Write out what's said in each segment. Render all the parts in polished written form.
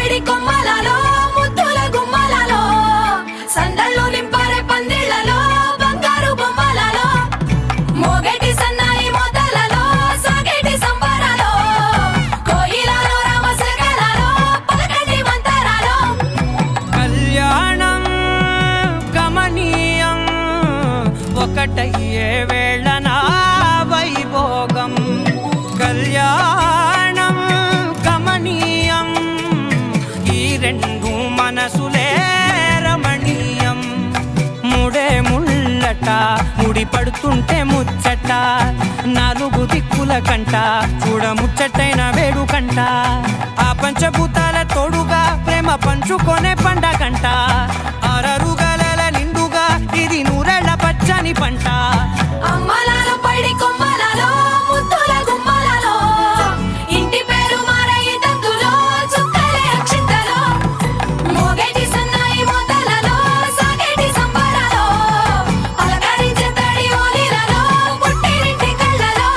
పైడి కొమ్మలలో ముద్దుల గుమ్మలలో సందళ్ళు నింపరే పందిళ్లలో బంగారు బొమ్మలలో మోగేటి సన్నాయి మోతలలో సాగేటి సంబరాలో కోయిలలో రామశకలలో పలకండి మంతరాలో కళ్యాణం గమనీయం ఒకటయ్యే వేళ నా వైభోగం కళ్యాణం గమనీయం ఈ రెండు మనసులే రమణీయం ముడే ముళ్ళట ముడి పడుతుంటే ముచ్చట నాలుగు దిక్కుల కంట చూడ ముచ్చటైన వేడుకంట ఆ పంచభూతాల తోడుగా ప్రేమ పంచుకొనే పండగంట ఆరరుగల నిండుగా ఇది నూరెళ్ళ పచ్చని పంట అమ్మలలో పైడి కొమ్మలలో ముద్దుల గుమ్మలలో ఇంటి పేరు మారయి తందులో చుక్కలే అక్షింతలో మోగేటి సన్నాయి మోతలలో సాగేటి సంబరాలో పలకరించే తడి ఓలిలలో పుట్టినింటి కళ్ళలో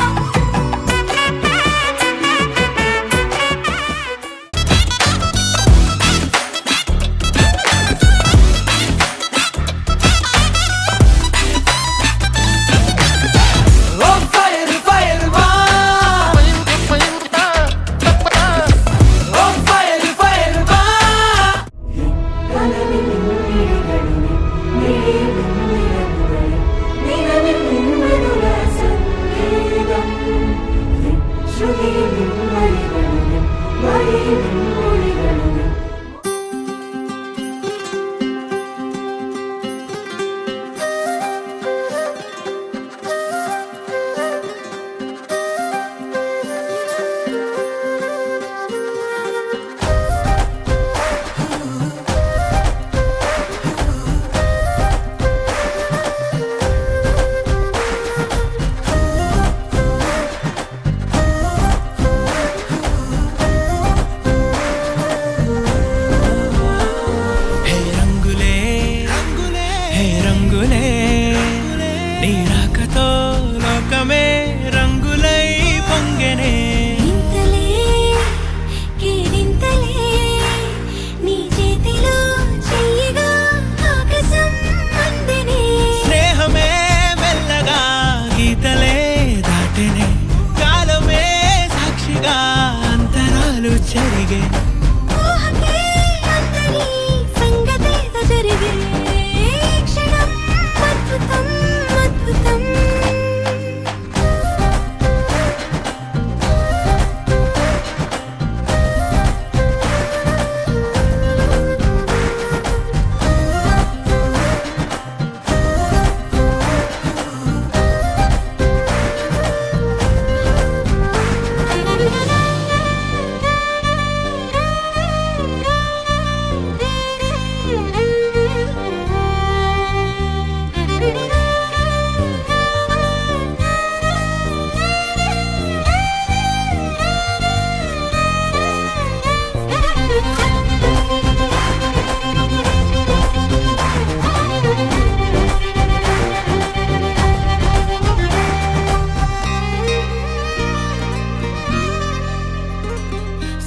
నీ రాకతో లోకమే రంగులై పొంగెనే ఇంతలే కేరింతలే నీ చేతిలో చెయ్యగా ఆకాశం అందెనే స్నేహమే మెల్లగా గీతలే దాటెనే కాలమే సాక్షిగా అంతరాలు చెరిగే ఊహకే అందరి సంగతేదో జరిగే క్షణం అద్భుతం అద్భుతం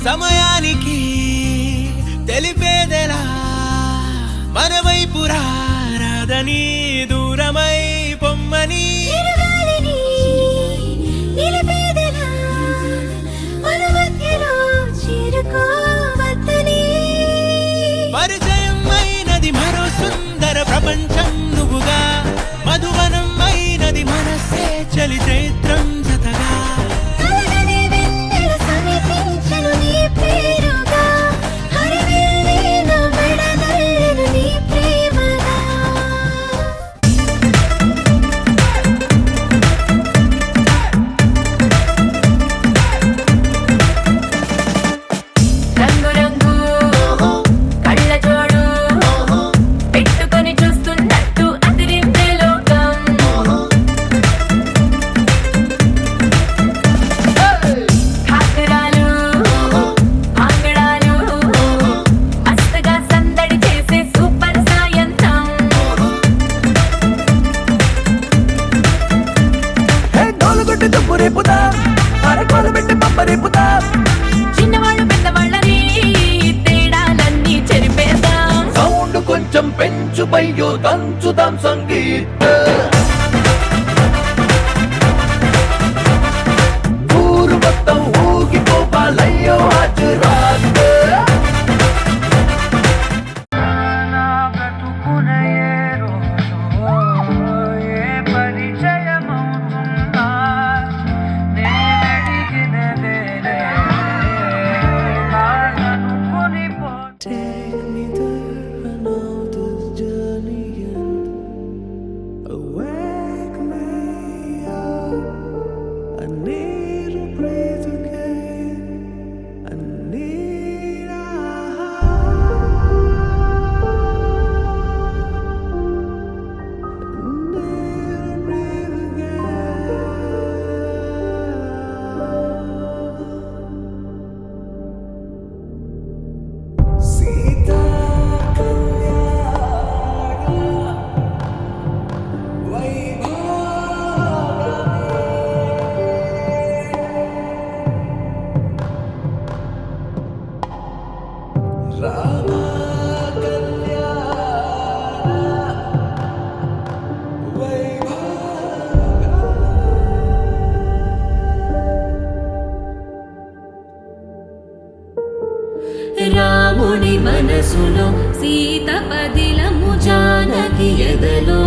సమయానికి తెలిపేదెలా మన వైపు రాదని దూరమై పొమ్మని చిరుగాలిని నిలిపేదెలా మన మధ్యలో చేరుకోవద్దని పరిచయం అయినది మరో సుందర ప్రపంచం నువ్వుగా మధువనం అయినది మనసే చలి చైత్రం జతగా కలగనే వెన్నెల సమీపించను నీ పేరుగా హరివెల్లి నా మెడదల్లెను నీ ప్రేమగా రంగు రంగు కళ్ళ జోడు పెట్టుకొని చూస్తున్నట్టు అదిరిందే లోకం కాకరాలు ఆంగడాలు మస్తుగా సందడి చేసే సూపర్ సాయంత్రం డోలు కొట్టి దుమ్ము రేపుతా అరకోలు పెట్టి పంప రేపుతా చిన్నవాళ్ళు పెద్దవాళ్ళని తేడా కొంచెం పెంచు పయ్యో దంచుదాం సంగీత ఊరు మొత్తం ఊగిపోవాలయ్యో ఆజు రాత్ Take me there, I know this journey ends. Wake me up, I need to breathe again. I need a breathe again. Sita Rama రాముని మనసులో సీత పదిలము జానకి ఎదలో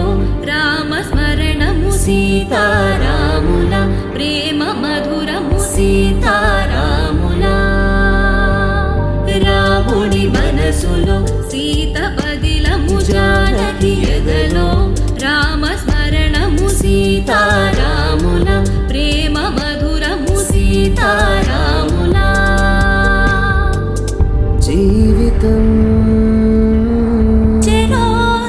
రామ స్మరణము సీతారాముల ప్రేమ మధురము సీతారాముల రాముని మనసులో సీత పదిలము జానకి ఎదలో రామ స్మరణము సీతారాముల ప్రేమ మధురము సీతారాముల జీవితం చెరో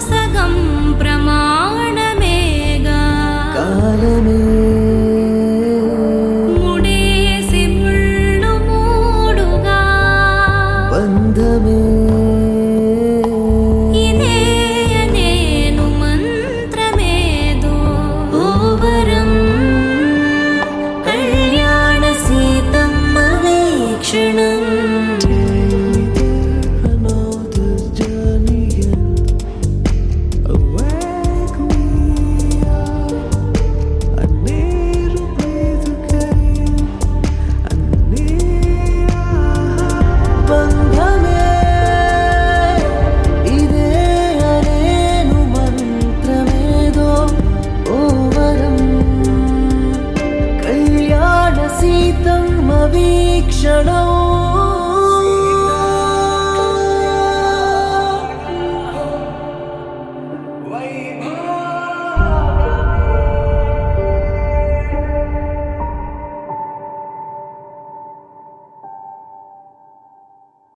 సగం ప్రమాణమేగా కాలమే ముడేసి ముళ్ళు మూడుగా బంధమే ఇదే నేను మంత్రమేదో ఓవరం కళ్యాణ సీతమ్మ వీక్షణం వీక్షణం